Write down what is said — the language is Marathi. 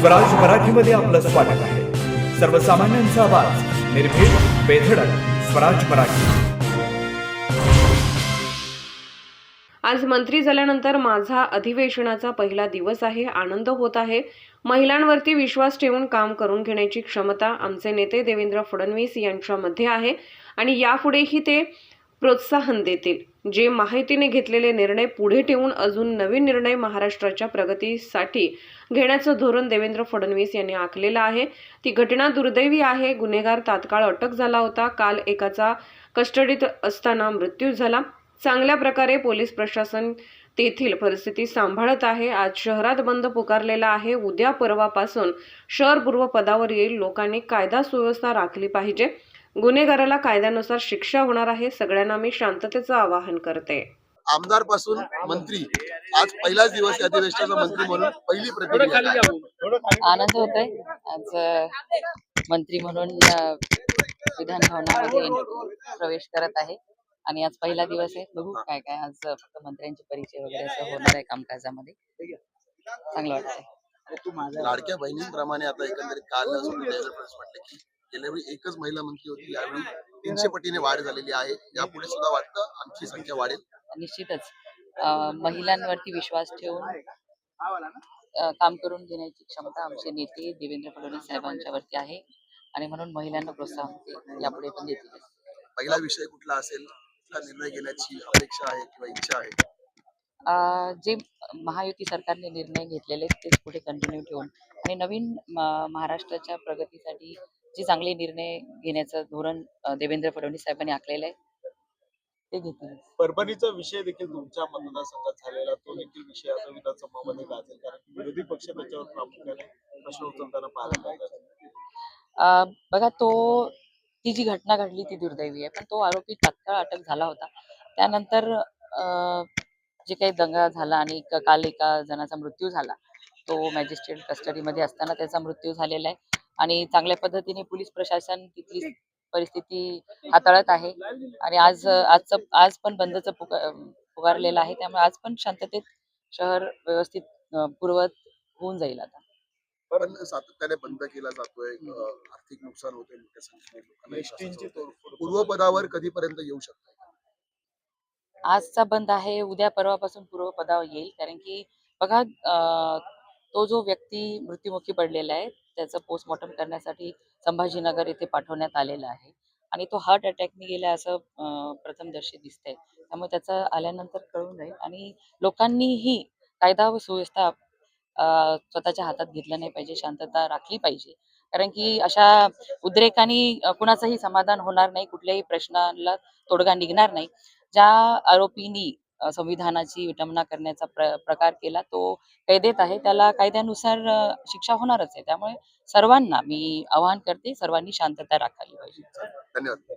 स्वराज मराठीमध्ये आपलं स्वागत आहे. सर्वसामान्यांचा आवाज, निर्भीड, बेधडक, स्वराज मराठी. आज मंत्री झाल्यानंतर माझा अधिवेशनाचा पहिला दिवस आहे. आनंद होत आहे. महिलांवरती विश्वास ठेवून काम करून घेण्याची क्षमता आमचे नेते देवेंद्र फडणवीस यांच्यामध्ये आहे आणि यापुढेही ते प्रोत्साहन देतील. जे माहितीने घेतलेले निर्णय पुढे ठेवून अजून नवीन निर्णय महाराष्ट्राच्या प्रगतीसाठी घेण्याचं धोरण देवेंद्र फडणवीस यांनी आखलेलं आहे. ती घटना दुर्दैवी आहे. गुन्हेगार तात्काळ अटक झाला होता. काल एकाचा कस्टडीत असताना मृत्यू झाला. चांगल्या प्रकारे पोलीस प्रशासन तेथील परिस्थिती सांभाळत आहे. आज शहरात बंद पुकारलेला आहे. उद्या परवापासून शहर पूर्वपदावर येईल. लोकांनी कायदा सुव्यवस्था राखली पाहिजे. गुन्हेगाराला कायद्यानुसार शिक्षा होणार आहे. सगळ्यांना मी शांततेचं आवाहन करते. आमदार पासून मंत्री, आज पहिलाच दिवस या अधिवेशनाचा मंत्री म्हणून पहिली प्रतिक्रिया. आनंद होतोय. आज मंत्री म्हणून विधान भवनामध्ये प्रवेश करत आहे आणि आज पहिला दिवस आहे. बघू काय काय आज फक्त मंत्र्यांचे परिचय वगैरे असं होणार आहे कामकाजामध्ये. चांगलं वाटतंय. लाडक्या बहिणींप्रमाणे आता एकंदरीत काल म्हटलं की गेल्या वेळी एकच महिला मंत्री होती, यावेळी 300 पटीने वाढ झालेली आहे. यापुढे सुद्धा वाटतं आणखी संख्या वाढेल. निश्चितच महिलांवरती विश्वास ठेवून काम करून घेण्याची क्षमता आमचे नेते देवेंद्र फडणवीस साहेबांच्यावरती आहे आणि म्हणून महिलांना प्रोत्साहन यापुढे पण देतील. पहिला विषय कुठला असेल, कुठला निर्णय घेण्याची अपेक्षा आहे किंवा इच्छा आहे? जे महायुती सरकारने निर्णय घेतलेले तेच पुढे कंटिन्यू ठेवून आणि नवीन महाराष्ट्राच्या प्रगतीसाठी जे चांगले निर्णय घेण्याचं धोरण देवेंद्र फडणवीस साहेबांनी आखलेलं आहे ते घेतील. परभणीचा विषय देखील तुमच्या मतदारसंघात झालेला, तो देखील विषय आता विधानसभामध्ये गाजेल, कारण विरोधी पक्ष त्याच्यावर प्रामुख्याने प्रश्न उचलताना पाहायला मिळतात. बघा, ती जी घटना घडली ती दुर्दैवी आहे, पण तो आरोपी तात्काळ अटक झाला होता. त्यानंतर जे काही दंगा झाला आणि काल एका जणाचा मृत्यू झाला, तो मॅजिस्ट्रेट कस्टडीमध्ये असताना त्याचा मृत्यू झालेला आहे आणि चांगल्या पद्धतीने पोलीस प्रशासन तिथली परिस्थिती हाताळत आहे आणि आज पण बंदचं पुकारलेलं आहे. त्यामुळे आज पण शांततेत शहर व्यवस्थित पूर्वत होऊन जाईल. आता पण सातत्याने बंद केला जातोय, आर्थिक नुकसान होते मोठ्या संख्येने. पूर्वपदावर कधीपर्यंत येऊ शकतो? आजचा बंद आहे, उद्या परवापासून पूर्वपदावर येईल. कारण की बघा, तो जो व्यक्ती मृत्युमुखी पडलेला आहे त्याचं पोस्टमॉर्टम करण्यासाठी संभाजीनगर येथे पाठवण्यात आलेलं आहे आणि तो हार्ट अटॅकने गेला असं प्रथमदर्शी दिसतंय. त्यामुळे त्याचं आल्यानंतर कळून जाईल आणि लोकांनीही कायदा व सुव्यवस्था स्वतःच्या हातात घेतलं नाही पाहिजे. शांतता राखली पाहिजे. कारण की अशा उद्रेकांनी कुणाचंही समाधान होणार नाही, कुठल्याही प्रश्नाला तोडगा निघणार नाही. ज्या आरोपींनी संविधानाची विटंबना करण्याचा प्रकार केला तो कैदेत आहे, त्याला कायद्यानुसार शिक्षा होणारच आहे. त्यामुळे सर्वांना मी आवाहन करते, सर्वांनी शांतता राखायला पाहिजे. धन्यवाद.